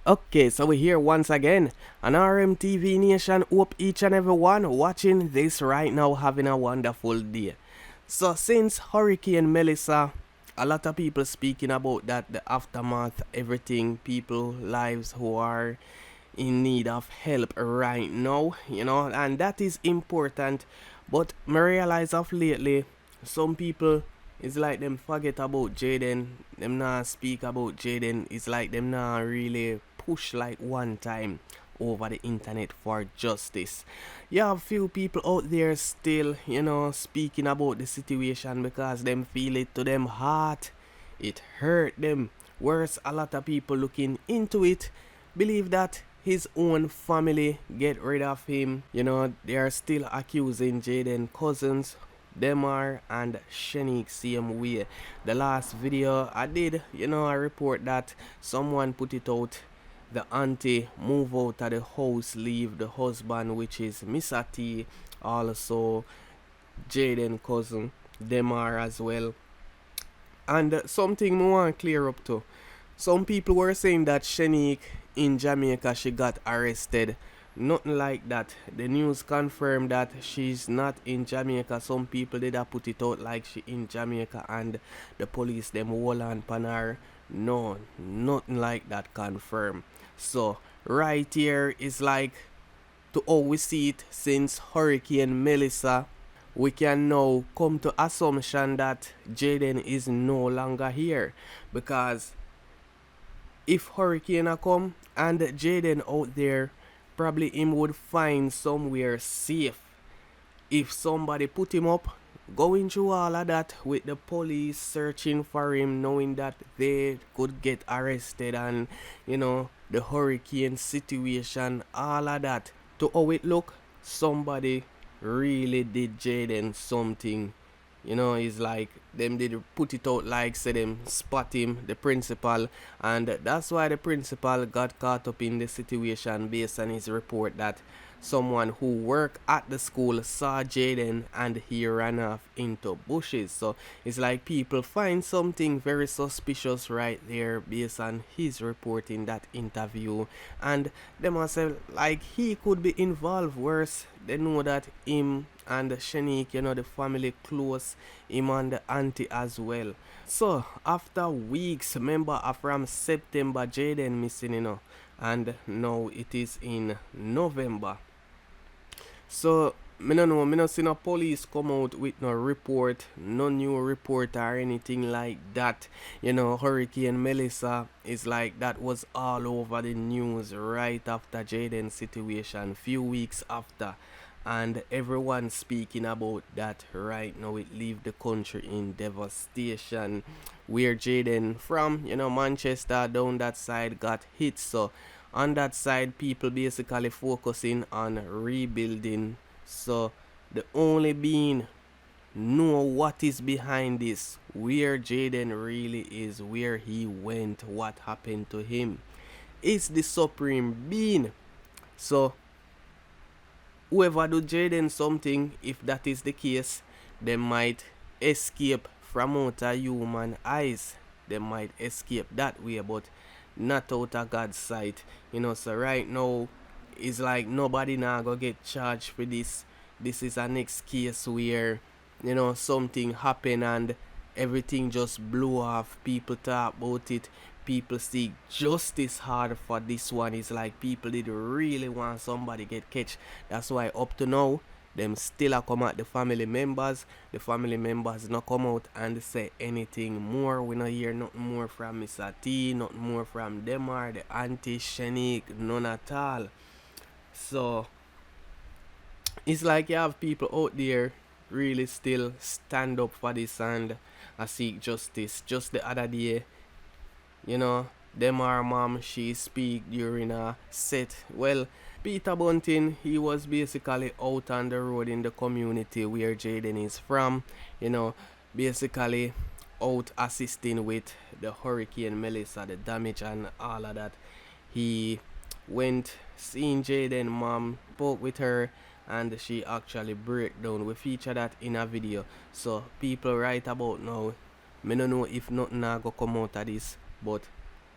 Okay, so we're here once again on RMTV Nation. Hope each and every one watching this right now having a wonderful day. So since Hurricane Melissa, a lot of people speaking about that, the aftermath, everything, people, lives who are in need of help right now, and that is important. But I realize of lately, some people it's like them forget about Jayden, them not speak about Jayden, it's like them not really push like one time over the internet for justice. You have few people out there still, speaking about the situation because them feel it to them heart. It hurt them. Worse, a lot of people looking into it believe that his own family get rid of him. They are still accusing Jayden cousins, Demar and Shanique same way. The last video I did, I report that someone put it out. The auntie move out of the house, leave the husband, which is Mr. T, also Jayden cousin, Demar as well. And something I want to clear up to. Some people were saying that Shanique in Jamaica, she got arrested. Nothing like that. The news confirmed that she's not in Jamaica. Some people did put it out like she in Jamaica and the police them hold on pan her. No, nothing like that confirmed. So right here is like to always see it since Hurricane Melissa. We can now come to assumption that Jayden is no longer here, because if Hurricane come and Jayden out there, probably him would find somewhere safe. If somebody put him up, going through all of that with the police searching for him, knowing that they could get arrested and the hurricane situation, all of that. To how it look, somebody really did Jayden something. It's like them did put it out like say them spot him, the principal, and that's why the principal got caught up in the situation based on his report that someone who worked at the school saw Jayden and he ran off into bushes. So it's like people find something very suspicious right there based on his report in that interview, and they must say like he could be involved. Worse, they know that him and Shanique, the family close, him and the auntie as well. So after weeks, remember from September Jayden missing, and now it is in November. So me no know, me no see no police come out with no report, no new report or anything like that. Hurricane Melissa is like that was all over the news right after Jayden's situation, few weeks after. And everyone speaking about that right now. It leave the country in devastation. Where Jayden from, Manchester down that side got hit. So on that side, people basically focusing on rebuilding. So the only being know what is behind this, where Jayden really is, where he went, what happened to him. It's the supreme being. So whoever do Jayden something, if that is the case, they might escape from out of human eyes. They might escape that way, but not out of God's sight. So right now, it's like nobody now go get charged for this. This is a next case where, something happen and everything just blew off. People talk about it. People seek justice hard for this one. It's like people did really want somebody get catch. That's why up to now, them still a come at the family members. The family members not come out and say anything more. We not hear nothing more from Mr. T, nothing more from Demar, the auntie, Shanique, none at all. So it's like you have people out there really still stand up for this and seek justice. Just the other day, Demar mom, she speak during a set. Well, Peter Bunting, he was basically out on the road in the community where Jayden is from, basically out assisting with the Hurricane Melissa, the damage and all of that. He went seeing Jayden mom, spoke with her, and she actually break down. We feature that in a video. So people right about now, me no know if nothing go come out of this, but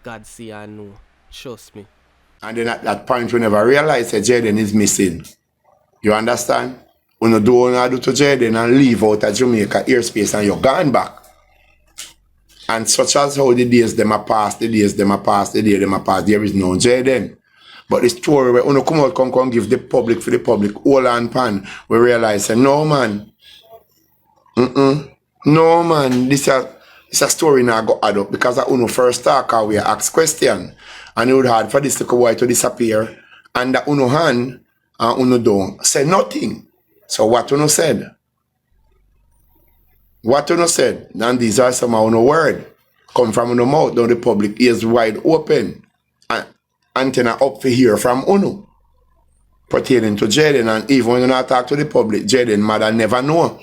God see and know. Trust me. And then at that point, we never realize that Jayden is missing. You understand? When you do what you do to Jayden and leave out of Jamaica airspace and you're gone back. And such as how the days them are past, the days them are past, the days them are past, there is no Jayden. But the story where you come out, come give the public for the public, all and pan, we realize, say, no man. No man, this is a story now go add up because I first talk we ask question. And it would hard for this little boy to disappear. And that uno hand and uno don't say nothing. So what uno said? What uno said? And these are some of uno word. Come from uno mouth, down the public ears wide open. And antenna up for hear from uno. Pertaining to Jayden. And even when you not talk to the public, Jayden mother never know.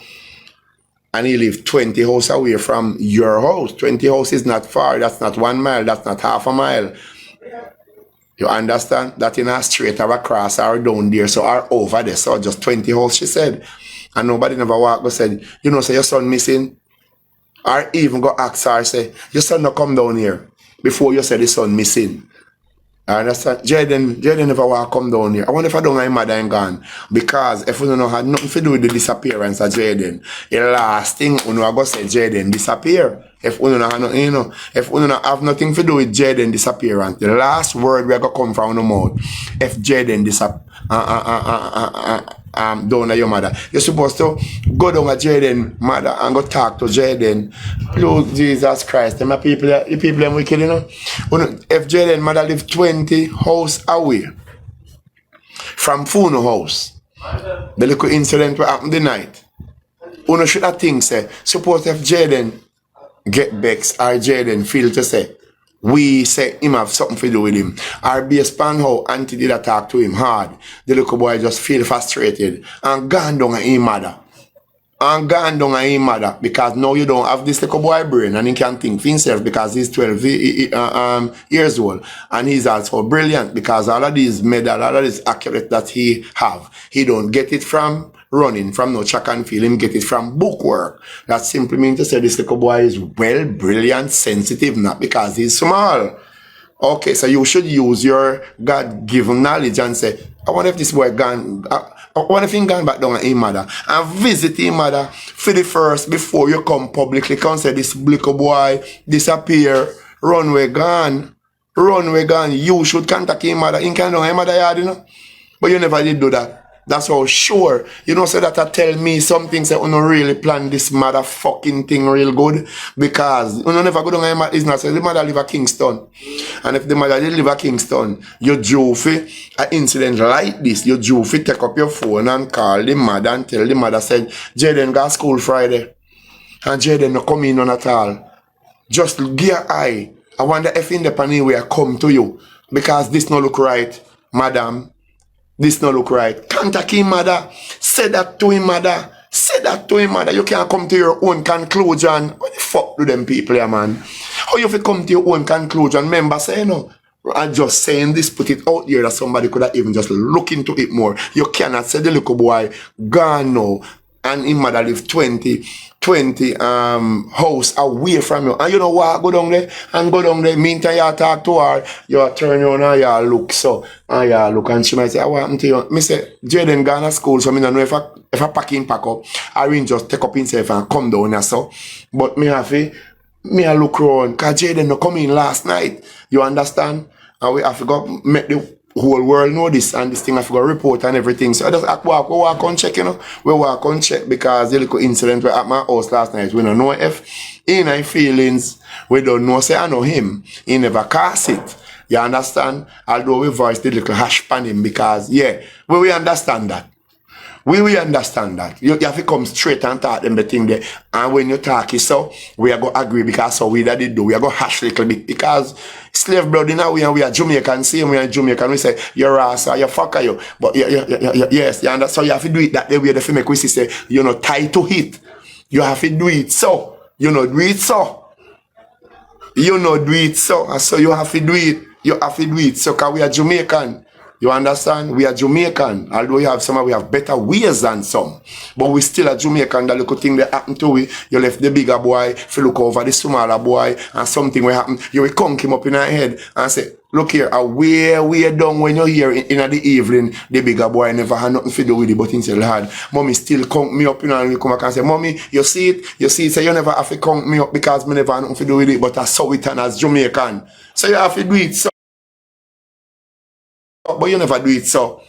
And he live 20 houses away from your house. 20 houses is not far. That's not 1 mile. That's not half a mile. You understand? That in a straight or across or down there, so or over there. So just 20 house, she said. And nobody never walked but said, you know, say your son missing. Or even go ask her, say, your son not come down here before you say the son missing. I understand? Jayden never walk come down here. I wonder if I don't know my mother ain't gone. Because if we don't have nothing to do with the disappearance of Jayden, the last thing we know go say Jayden disappear. If we don't have nothing, you know, if we don't have nothing to do with Jayden disappearance, the last word we go come from the mouth. If Jayden down at your mother, you're supposed to go down at Jayden mother and go talk to Jayden. Lord Jesus Christ, the people are wicked, you know. If Jayden mother live 20 house away from Funo house, the little incident what happened the night, you should have think say, suppose if Jayden get vexed or Jayden feel to say, we say him have something to do with him. Or based on how Auntie did talk to him hard, the little boy just feel frustrated and gone down at his mother. And gone down at his mother because now you don't have this little boy brain and he can think for himself because he's 12 years old. And he's also brilliant because all of these medal, all of this accurate that he have, he don't get it from running, from no track and field, him get it from bookwork. That simply means to say this little boy is well, brilliant, sensitive, not because he's small. Okay, so you should use your God-given knowledge and say, I wonder if this boy gone, I wonder if he gone back down at his mother and visit his mother for the first before you come publicly come say this little boy disappear, runway gone. You should contact his mother. He can't know his mother yard, you know. But you never did do that. That's how sure. You know, so that tell me something say you don't really plan this motherfucking thing real good. Because you don't never go down to my business. So the mother live at Kingston. And if the mother did live at Kingston, you do for an incident like this, you do for take up your phone and call the mother and tell the mother said, Jayden got school Friday. And Jayden not come in on at all. Just give your eye. I wonder if in the panel will come to you. Because this no look right, madam. This no look right. Contact him, mother. Say that to him, mother. Say that to him, mother. You can't come to your own conclusion. What the fuck do them people here, man? How you fi come to your own conclusion? Remember, say, you know, I'm just saying this, put it out there that somebody could have even just look into it more. You cannot say the little boy gone now and his mother live 20 house away from you. And you know what? Go down there and go down there. Meantime, you talk to her, you turn around and you look. So, and you look and she might say, what happened to you? I say, Jayden gone to school, so I don't know if I pack up, I will just take up himself and come down here. So, but me have to look around, because Jayden no come in last night. You understand? And we have to go make the whole world know this, and this thing I forgot report and everything. So I just walk on check, you know. We walk on check because the little incident were at my house last night. We don't know if in our feelings, we don't know, say I know him. He never cast it. You understand? Although we voiced the little hash pan him because, yeah, we understand that. We understand that. You have to come straight and talk them the thing there. And when you talk it so, we are going to agree because so we that did do. We are going to hash a little bit because slave blood in our way and we are Jamaican. Same we are Jamaican. We say, you're ass or you fucker you. But yes, you understand? So you have to do it that way. We have to make we say, you know, tie to it. You have to do it so. You know, do it so. You know, do it so. And so you have to do it. You have to do it so because we are Jamaican. You understand? We are Jamaican, although we have better ways than some. But we still are Jamaican. That little thing that happened to we, you left the bigger boy, if you look over the smaller boy, and something will happen, you will conk him up in your head and say, look here, way down when you're here in the evening, the bigger boy never had nothing to do with it, but instead had, mommy still conk me up, and we come back and say, mommy, you see it, so you never have to conk me up because me never had nothing to do with it, but I saw it and as Jamaican. So you have to do it so. But you never do it so.